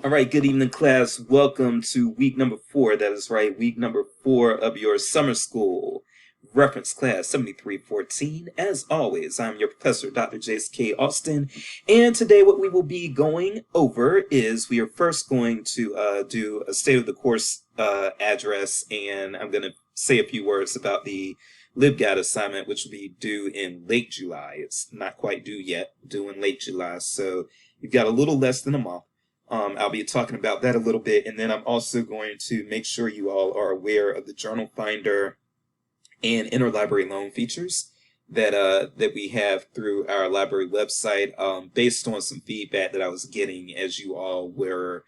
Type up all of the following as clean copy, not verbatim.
All right, good evening, class. Welcome to week number 4. That is right, week number 4 of your summer school reference class 7314. As always, I'm your professor, Dr. Jace K. Austin. And today, what we will be going over is we are first going to do a state of the course address, and I'm going to say a few words about the LibGuide assignment, which will be due in late July. It's not quite due yet, due in late July, so you've got a little less than a month. I'll be talking about that a little bit, and then I'm also going to make sure you all are aware of the Journal Finder and interlibrary loan features that we have through our library website, based on some feedback that I was getting as you all were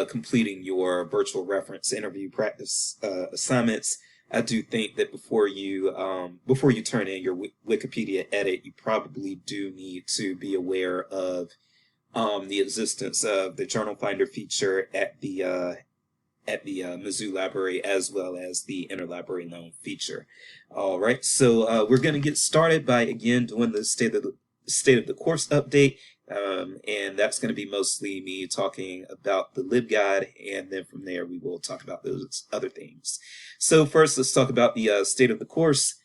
completing your virtual reference interview practice assignments. I do think that before you turn in your Wikipedia edit, you probably do need to be aware of the existence of the Journal Finder feature at the Mizzou Library, as well as the interlibrary loan feature. All right, so we're going to get started by again doing the state of the course update, and that's going to be mostly me talking about the LibGuide, and then from there we will talk about those other things. So first, let's talk about the state of the course.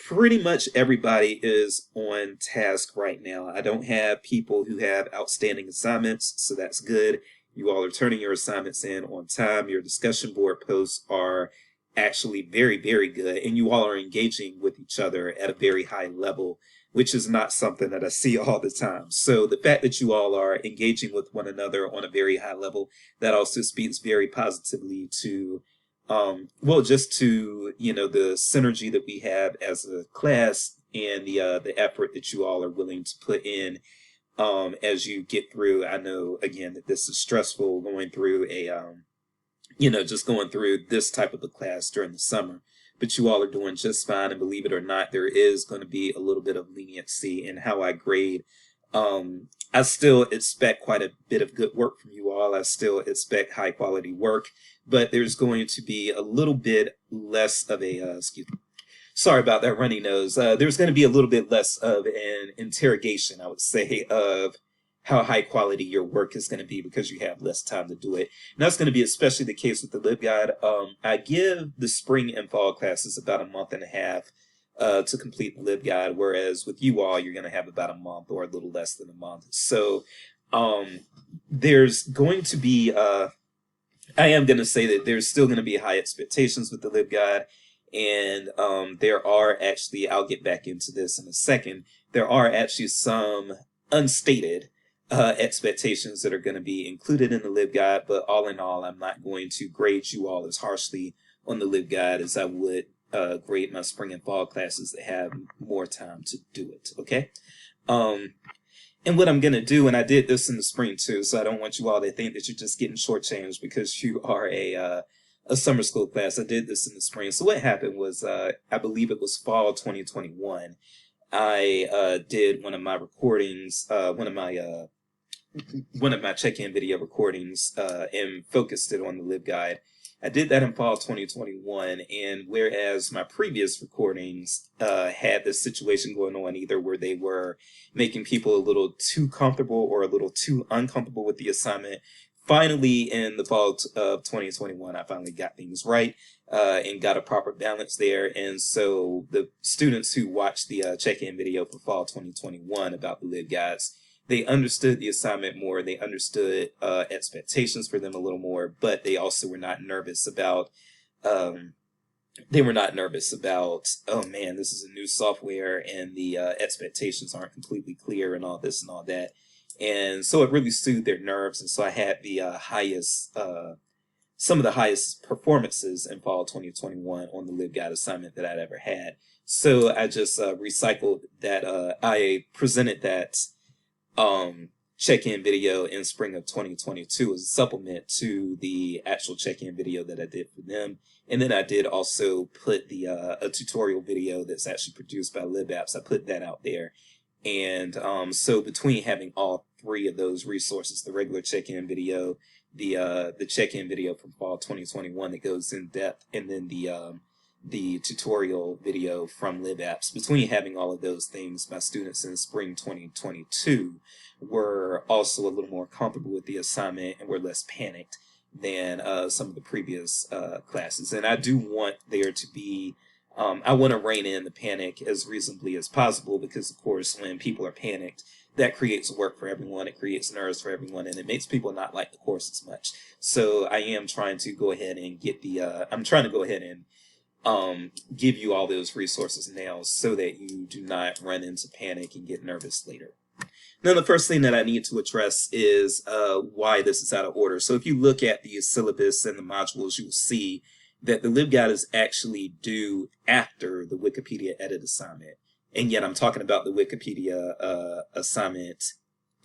Pretty much everybody is on task right now. I don't have people who have outstanding assignments, so that's good. You all are turning your assignments in on time. Your discussion board posts are actually very, very good, and you all are engaging with each other at a very high level, which is not something that I see all the time. So the fact that you all are engaging with one another on a very high level, that also speaks very positively to just to, the synergy that we have as a class, and the effort that you all are willing to put in as you get through. I know, again, that this is stressful going through just going through this type of a class during the summer, but you all are doing just fine. And believe it or not, there is going to be a little bit of leniency in how I grade. I still expect quite a bit of good work from you all. I still expect high quality work, but there's going to be a little bit less of a, sorry about that runny nose. There's going to be a little bit less of an interrogation, I would say, of how high quality your work is going to be because you have less time to do it. And that's going to be especially the case with the LibGuide. I give the spring and fall classes about a month and a half to complete the LibGuide, whereas with you all, you're going to have about a month or a little less than a month. So there's going to be, I am going to say that there's still going to be high expectations with the LibGuide, and there are actually, I'll get back into this in a second, there are actually some unstated expectations that are going to be included in the LibGuide, but all in all, I'm not going to grade you all as harshly on the LibGuide as I would grade my spring and fall classes that have more time to do it, okay? And what I'm going to do, and I did this in the spring too, so I don't want you all to think that you're just getting shortchanged because you are a summer school class. I did this in the spring. So what happened was, I believe it was fall 2021, I did one of my recordings, one of my check-in video recordings, and focused it on the LibGuide. I did that in fall 2021, and whereas my previous recordings had this situation going on, either where they were making people a little too comfortable or a little too uncomfortable with the assignment, finally in the fall of 2021, I finally got things right and got a proper balance there. And so the students who watched the check-in video for fall 2021 about the LibGuides, they understood the assignment more. They understood expectations for them a little more, but they also were not nervous about. They were not nervous about, oh man, this is a new software and the expectations aren't completely clear and all this and all that. And so it really soothed their nerves. And so I had the some of the highest performances in fall 2021 on the LibGuide assignment that I'd ever had. So I just recycled that. I presented that check-in video in spring of 2022 as a supplement to the actual check-in video that I did for them. And then I did also put the a tutorial video that's actually produced by LibApps. I put that out there. And so between having all three of those resources, the regular check-in video, the check-in video from fall 2021 that goes in depth, and then the tutorial video from LibApps, between having all of those things, my students in spring 2022 were also a little more comfortable with the assignment and were less panicked than some of the previous classes. And I do want there to be, I want to rein in the panic as reasonably as possible, because, of course, when people are panicked, that creates work for everyone, it creates nerves for everyone, and it makes people not like the course as much. So I am trying to go ahead and get I'm trying to go ahead and give you all those resources now so that you do not run into panic and get nervous later. Now, the first thing that I need to address is why this is out of order. So if you look at the syllabus and the modules, you'll see that the LibGuide is actually due after the Wikipedia edit assignment. And yet I'm talking about the Wikipedia assignment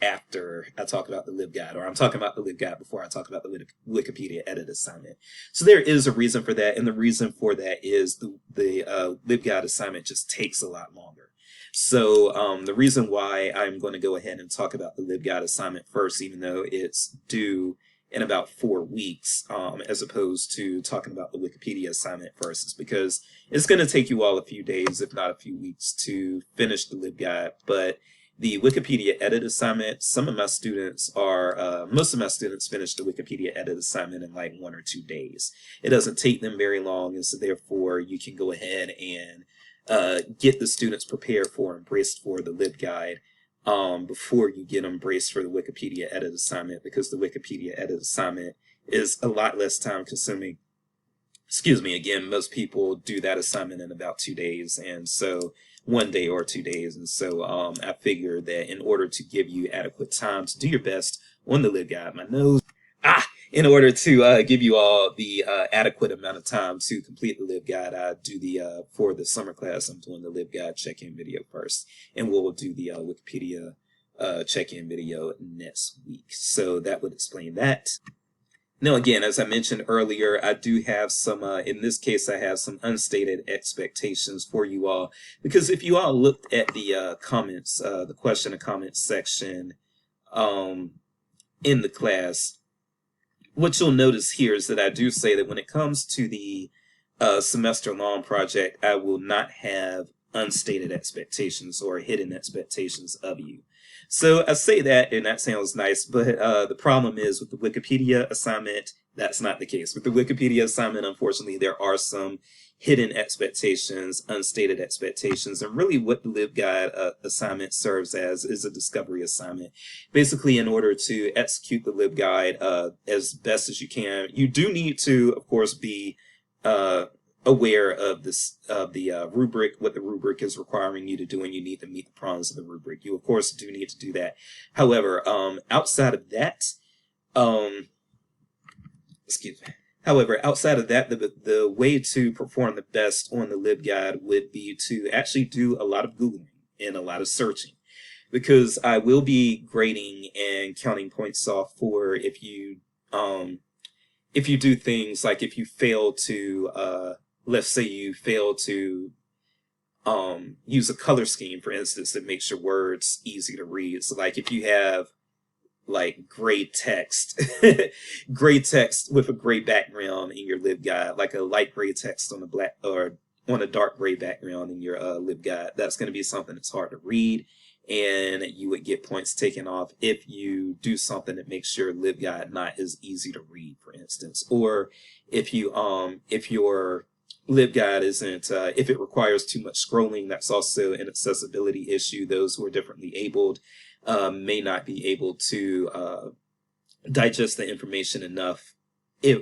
after I talk about the LibGuide, or I'm talking about the LibGuide before I talk about the Wikipedia edit assignment. So there is a reason for that, and the reason for that is the LibGuide assignment just takes a lot longer. So the reason why I'm going to go ahead and talk about the LibGuide assignment first, even though it's due in about 4 weeks, as opposed to talking about the Wikipedia assignment first, is because it's going to take you all a few days, if not a few weeks, to finish the LibGuide. But the Wikipedia edit assignment, some of my students are, most of my students finish the Wikipedia edit assignment in like 1 or 2 days. It doesn't take them very long, and so therefore you can go ahead and get the students prepared for and braced for the LibGuide before you get them braced for the Wikipedia edit assignment, because the Wikipedia edit assignment is a lot less time consuming. Excuse me, again, most people do that assignment in about 2 days, and so 1 day or 2 days. And so I figured that in order to give you adequate time to do your best on the LibGuide, in order to give you all the adequate amount of time to complete the LibGuide, I do for the summer class, I'm doing the LibGuide check-in video first, and we'll do the Wikipedia check-in video next week. So that would explain that. Now, again, as I mentioned earlier, I do have some, in this case, I have some unstated expectations for you all, because if you all looked at the comments, the question and comments section in the class, what you'll notice here is that I do say that when it comes to the semester-long project, I will not have unstated expectations or hidden expectations of you. So I say that, and that sounds nice, but the problem is with the Wikipedia assignment, that's not the case. With the Wikipedia assignment, unfortunately, there are some hidden expectations, unstated expectations, and really what the LibGuide assignment serves as is a discovery assignment. Basically, in order to execute the LibGuide as best as you can, you do need to, of course, be aware of the rubric, what the rubric is requiring you to do, and you need to meet the prompts of the rubric. You, of course, do need to do that. However, outside of that, the way to perform the best on the LibGuide would be to actually do a lot of Googling and a lot of searching, because I will be grading and counting points off for if you do things like if you fail to, let's say you fail to use a color scheme, for instance, that makes your words easy to read. So like if you have like gray text, gray text with a gray background in your LibGuide, like a light gray text on a black or on a dark gray background in your LibGuide, that's going to be something that's hard to read, and you would get points taken off if you do something that makes your LibGuide not as easy to read, for instance. Or if you if your LibGuide isn't, if it requires too much scrolling, that's also an accessibility issue. Those who are differently abled may not be able to digest the information enough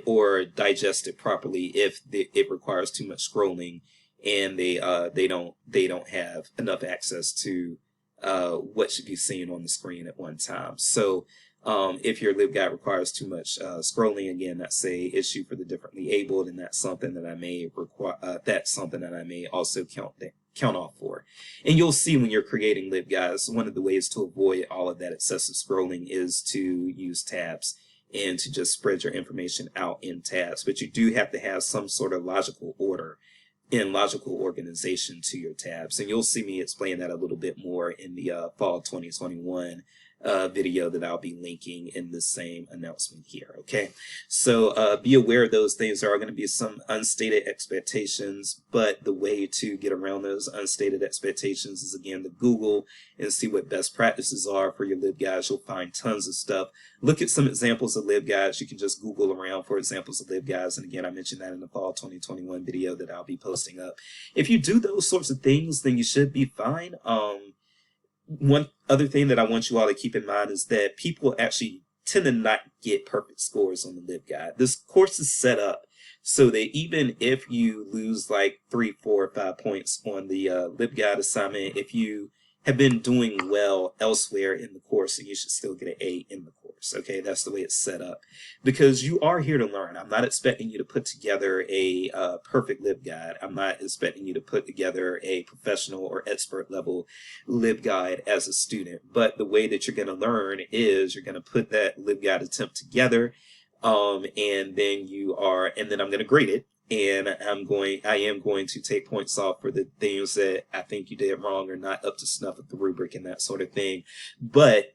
or digest it properly if it requires too much scrolling, and they don't have enough access to what should be seen on the screen at one time. So if your LibGuide requires too much scrolling, again, that's a issue for the differently abled, and that's something that I may require. That's something that I may also count off for. And you'll see when you're creating LibGuides, one of the ways to avoid all of that excessive scrolling is to use tabs and to just spread your information out in tabs. But you do have to have some sort of logical order and logical organization to your tabs. And you'll see me explain that a little bit more in the fall 2021 video that I'll be linking in the same announcement here. Okay, so be aware those things. There are going to be some unstated expectations, but the way to get around those unstated expectations is again to Google and see what best practices are for your LibGuides. You'll find tons of stuff. Look at some examples of LibGuides. You can just Google around for examples of LibGuides, and again, I mentioned that in the fall 2021 video that I'll be posting up. If you do those sorts of things, then you should be fine. One other thing that I want you all to keep in mind is that people actually tend to not get perfect scores on the LibGuide. This course is set up so that even if you lose like 3, 4, or 5 points on the LibGuide assignment, if you have been doing well elsewhere in the course, and you should still get an A in the course. Okay, that's the way it's set up, because you are here to learn. I'm not expecting you to put together a perfect LibGuide. I'm not expecting you to put together a professional or expert level LibGuide as a student. But the way that you're going to learn is you're going to put that LibGuide attempt together, and then I'm going to grade it. And I am going to take points off for the things that I think you did wrong or not up to snuff with the rubric and that sort of thing. But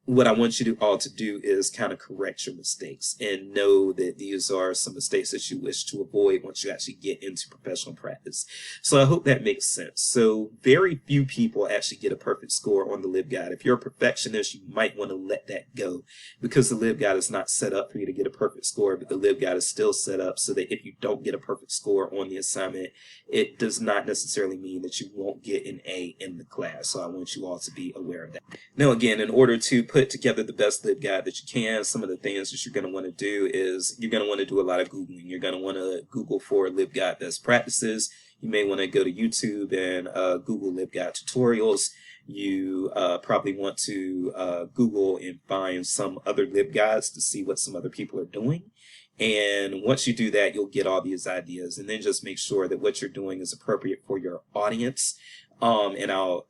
what I want you all to do is kind of correct your mistakes and know that these are some mistakes that you wish to avoid once you actually get into professional practice. So I hope that makes sense. So very few people actually get a perfect score on the LibGuide. If you're a perfectionist, you might want to let that go, because the LibGuide is not set up for you to get a perfect score, but the LibGuide is still set up so that if you don't get a perfect score on the assignment, it does not necessarily mean that you won't get an A in the class. So I want you all to be aware of that. Now again, in order to put together the best LibGuide that you can, some of the things that you're going to want to do is you're going to want to do a lot of Googling. You're going to want to Google for LibGuide best practices. You may want to go to YouTube and Google LibGuide tutorials. You probably want to Google and find some other LibGuides to see what some other people are doing. And once you do that, you'll get all these ideas, and then just make sure that what you're doing is appropriate for your audience. And I'll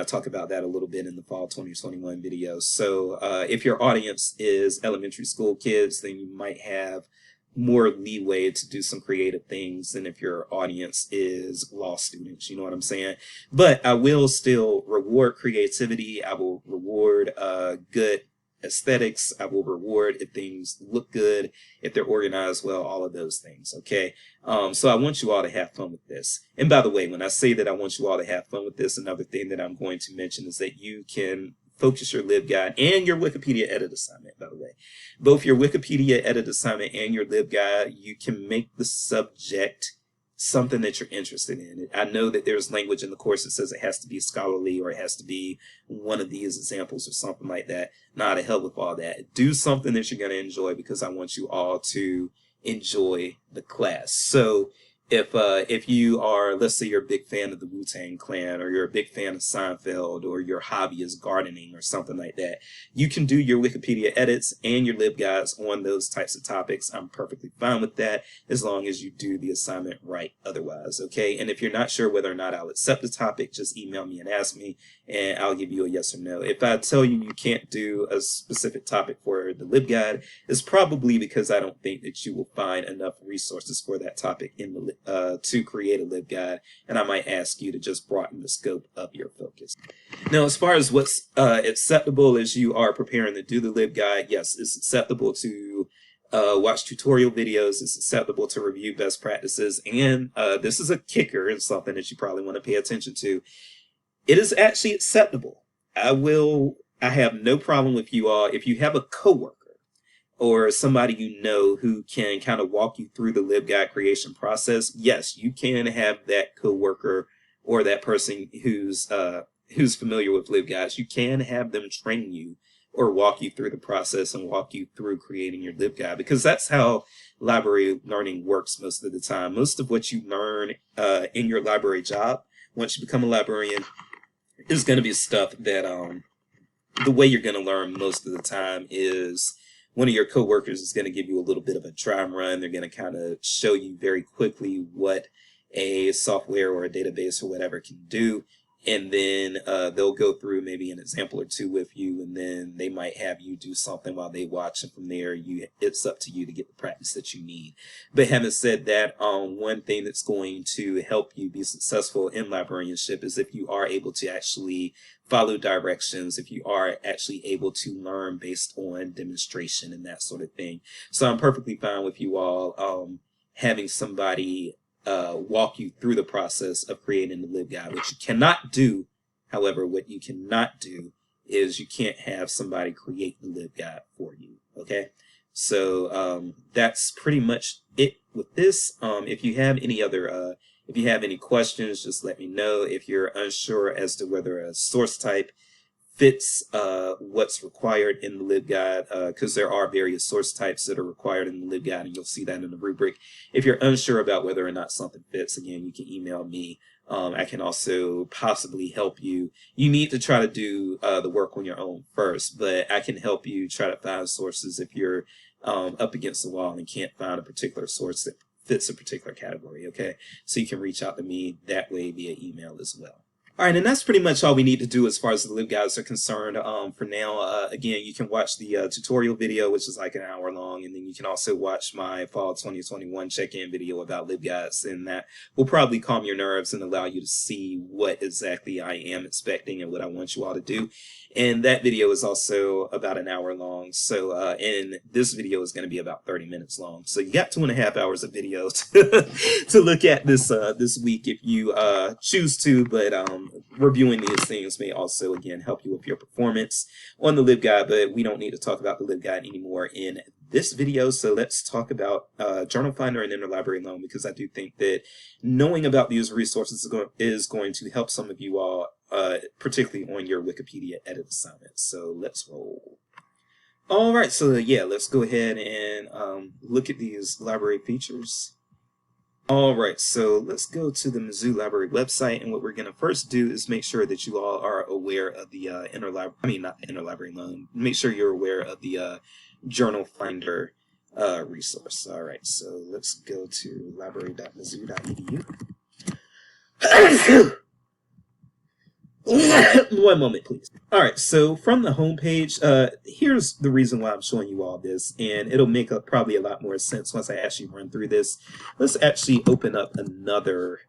talk about that a little bit in the fall 2021 video. So if your audience is elementary school kids, then you might have more leeway to do some creative things than if your audience is law students. You know what I'm saying? But I will still reward creativity. I will reward good aesthetics. I will reward if things look good, if they're organized well, all of those things. Okay. So I want you all to have fun with this. And by the way, when I say that I want you all to have fun with this, another thing that I'm going to mention is that you can focus your LibGuide and your Wikipedia edit assignment, by the way. Both your Wikipedia edit assignment and your LibGuide, you can make the subject something that you're interested in. I know that there's language in the course that says it has to be scholarly or it has to be one of these examples or something like that. Nah, to hell with all that. Do something that you're going to enjoy, because I want you all to enjoy the class. So if you are, let's say you're a big fan of the Wu-Tang Clan, or you're a big fan of Seinfeld, or your hobby is gardening or something like that, you can do your Wikipedia edits and your LibGuides on those types of topics. I'm perfectly fine with that, as long as you do the assignment right otherwise, okay? And if you're not sure whether or not I'll accept the topic, just email me and ask me, and I'll give you a yes or no. If I tell you you can't do a specific topic for the LibGuide, it's probably because I don't think that you will find enough resources for that topic in the to create a LibGuide, and I might ask you to just broaden the scope of your focus. Now, as far as what's acceptable as you are preparing to do the LibGuide, yes, it's acceptable to watch tutorial videos. It's acceptable to review best practices, and this is a kicker and something that you probably want to pay attention to. It is actually acceptable. I have no problem with you all if you have a coworker or somebody you know who can kind of walk you through the LibGuide creation process. Yes, you can have that coworker or that person who's familiar with LibGuides. You can have them train you or walk you through the process and walk you through creating your LibGuide, because that's how library learning works most of the time. Most of what you learn in your library job, once you become a librarian, is going to be stuff that the way you're going to learn most of the time is one of your coworkers is going to give you a little bit of a dry run. They're going to kind of show you very quickly what a software or a database or whatever can do. and then they'll go through maybe an example or two with you, and then they might have you do something while they watch, and from there it's up to you to get the practice that you need. But having said that, one thing that's going to help you be successful in librarianship is if you are able to actually follow directions, if you are actually able to learn based on demonstration and that sort of thing. So I'm perfectly fine with you all having somebody walk you through the process of creating the LibGuide. What you cannot do, however, what you cannot do is you can't have somebody create the LibGuide for you. Okay, so that's pretty much it with this. If you have any other, if you have any questions, just let me know. If you're unsure as to whether a source type fits what's required in the LibGuide, because there are various source types that are required in the LibGuide, and you'll see that in the rubric. If you're unsure about whether or not something fits, again, you can email me. I can also possibly help you. You need to try to do the work on your own first, but I can help you try to find sources if you're up against the wall and can't find a particular source that fits a particular category, okay? So you can reach out to me that way via email as well. All right, and that's pretty much all we need to do as far as the LibGuides are concerned for now. Again, you can watch the tutorial video, which is like an hour long, and then you can also watch my Fall 2021 check-in video about LibGuides, and that will probably calm your nerves and allow you to see what exactly I am expecting and what I want you all to do. And that video is also about an hour long, so and this video is going to be about 30 minutes long. So you got 2.5 hours of video to look at this week if you choose to, but reviewing these things may also, again, help you with your performance on the LibGuide, but we don't need to talk about the LibGuide anymore in this video. So let's talk about Journal Finder and Interlibrary Loan, because I do think that knowing about these resources is going to help some of you all, particularly on your Wikipedia edit assignments. So let's roll. All right, so yeah, let's go ahead and look at these library features. All right, so let's go to the Mizzou Library website, and what we're going to first do is make sure that you all are aware of the Interlibrary Loan. Make sure you're aware of the Journal Finder resource. All right, so let's go to library.mizzou.edu. 1 moment, please. All right, so from the homepage, here's the reason why I'm showing you all this, and it'll make probably a lot more sense once I actually run through this. Let's actually open up another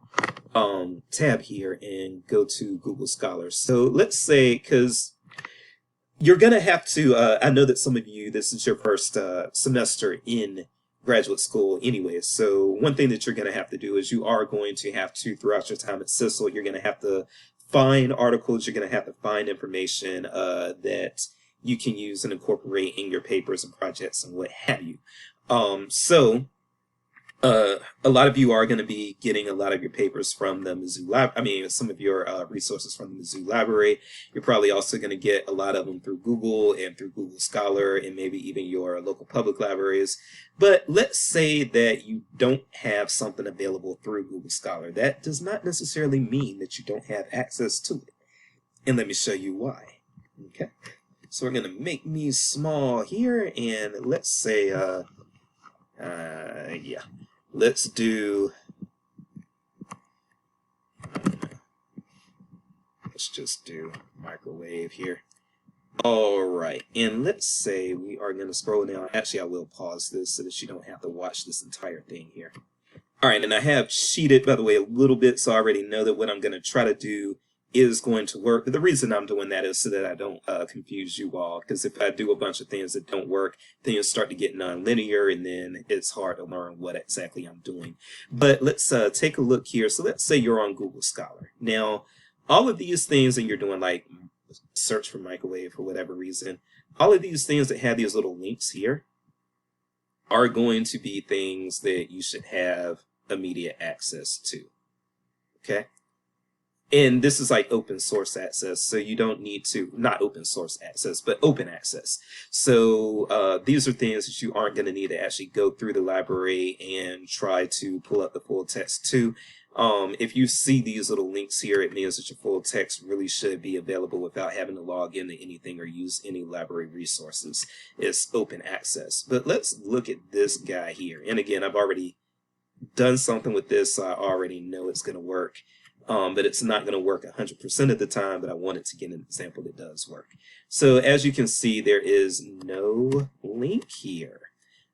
tab here and go to Google Scholar. So let's say, because you're going to have to, I know that some of you, this is your first semester in graduate school anyway, so one thing that you're going to have to do is you are going to have to, throughout your time at CISL, you're going to have to find articles, you're going to have to find information that you can use and incorporate in your papers and projects and what have you. A lot of you are going to be getting a lot of your papers from the Mizzou Library. Some of your resources from the Mizzou Library. You're probably also going to get a lot of them through Google and through Google Scholar and maybe even your local public libraries. But let's say that you don't have something available through Google Scholar. That does not necessarily mean that you don't have access to it. And let me show you why. Okay. So we're going to make me small here, and let's say, yeah. Let's do, let's just do microwave here. All right, and let's say we are going to scroll down. Actually, I will pause this so that you don't have to watch this entire thing here. All right, and I have cheated, by the way, a little bit, so I already know that what I'm going to try to do is going to work. But the reason I'm doing that is so that I don't confuse you all, because if I do a bunch of things that don't work, things start to get nonlinear, and then it's hard to learn what exactly I'm doing. But let's take a look here. So let's say you're on Google Scholar. Now, all of these things that you're doing, like search for microwave for whatever reason, all of these things that have these little links here are going to be things that you should have immediate access to. Okay? And this is like open source access, so you don't need to, not open source access, but open access. So these are things that you aren't going to need to actually go through the library and try to pull up the full text to. If you see these little links here, it means that your full text really should be available without having to log into anything or use any library resources. It's open access. But let's look at this guy here. And again, I've already done something with this, so I already know it's going to work. but it's not going to work 100% of the time, but I wanted to get an example that does work. So as you can see, there is no link here.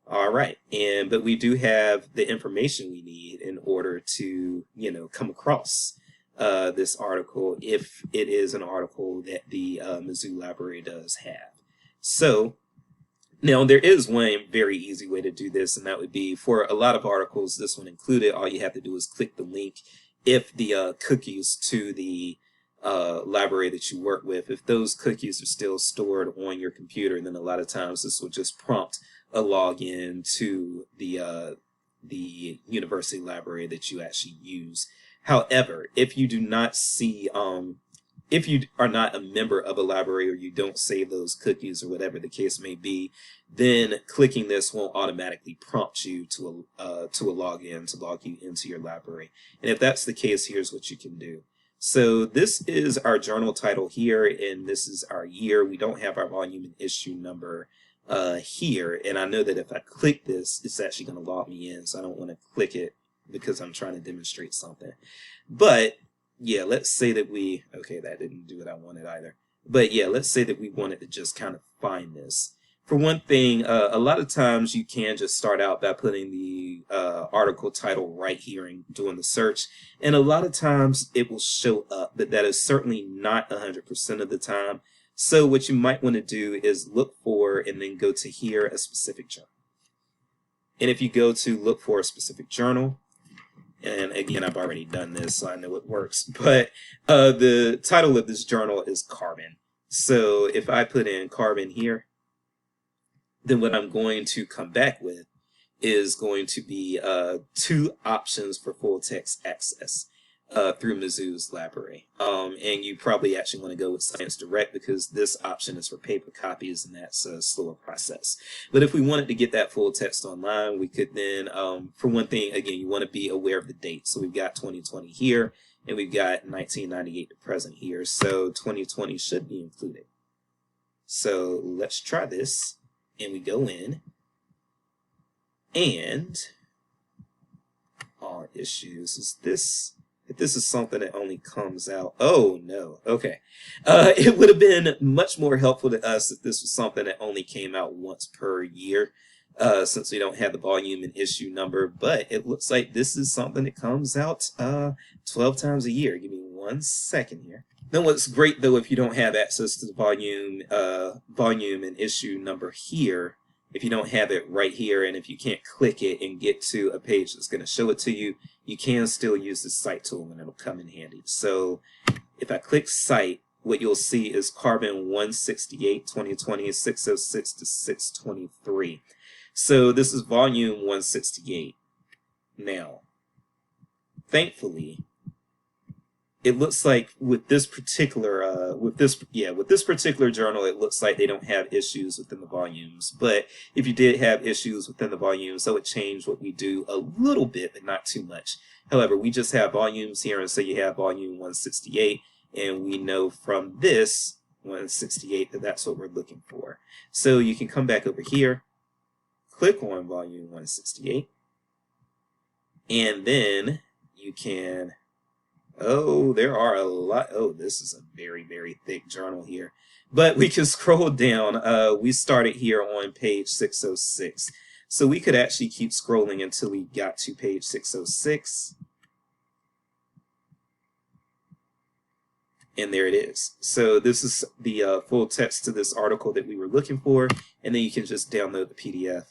All right, but we do have the information we need in order to, come across this article if it is an article that the Mizzou Library does have. So now there is one very easy way to do this, and that would be for a lot of articles, this one included, all you have to do is click the link. If the cookies to the library that you work with, if those cookies are still stored on your computer, then a lot of times this will just prompt a login to the university library that you actually use. However, if you do not see, if you are not a member of a library or you don't save those cookies or whatever the case may be, then clicking this won't automatically prompt you to a login to log you into your library. And if that's the case, here's what you can do. So this is our journal title here, and this is our year. We don't have our volume and issue number here, and I know that if I click this, it's actually going to log me in, so I don't want to click it because I'm trying to demonstrate something. But yeah, let's say that okay, that didn't do what I wanted either. But yeah, let's say that we wanted to just kind of find this. For one thing, a lot of times you can just start out by putting the article title right here and doing the search. And a lot of times it will show up, but that is certainly not 100% of the time. So what you might want to do is look for and then go to here, a specific journal. And if you go to look for a specific journal, and again, I've already done this, so I know it works, but the title of this journal is Carbon. So if I put in Carbon here, then what I'm going to come back with is going to be 2 options for full text access through Mizzou's library. And you probably actually want to go with Science Direct because this option is for paper copies and that's a slower process. But if we wanted to get that full text online, we could then, for one thing, again, you want to be aware of the date. So we've got 2020 here and we've got 1998 to present here. So 2020 should be included. So let's try this. And we go in and all issues is this. If this is something that only comes out, oh no, okay. It would have been much more helpful to us if this was something that only came out once per year, since we don't have the volume and issue number, but it looks like this is something that comes out 12 times a year. Give me 1 second here. Then what's great though, if you don't have access to the volume and issue number here, if you don't have it right here, and if you can't click it and get to a page that's going to show it to you, you can still use the Cite tool and it'll come in handy. So if I click Cite, what you'll see is Carbon 168, 2020, 606 to 623. So this is volume 168. Now, thankfully, it looks like with this particular with this particular journal, it looks like they don't have issues within the volumes. But if you did have issues within the volumes, that would change what we do a little bit, but not too much. However, we just have volumes here, and so you have volume 168, and we know from this 168 that that's what we're looking for. So you can come back over here, click on volume 168, and then you can. Oh, there are a lot. Oh, this is a very, very thick journal here. But we can scroll down. We started here on page 606. So we could actually keep scrolling until we got to page 606. And there it is. So this is the full text to this article that we were looking for. And then you can just download the PDF.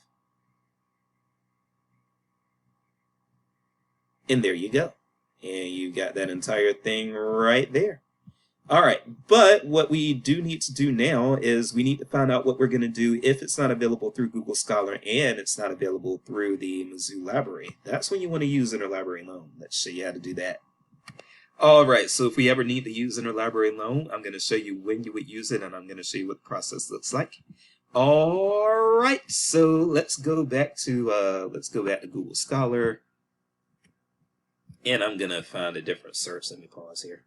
And there you go. And you got that entire thing right there. All right, but what we do need to do now is we need to find out what we're going to do if it's not available through Google Scholar and it's not available through the Mizzou Library. That's when you want to use Interlibrary Loan. Let's show you how to do that. All right, so if we ever need to use Interlibrary Loan, I'm going to show you when you would use it, and I'm going to show you what the process looks like. All right, so let's go back to Google Scholar. And I'm going to find a different search. Let me pause here.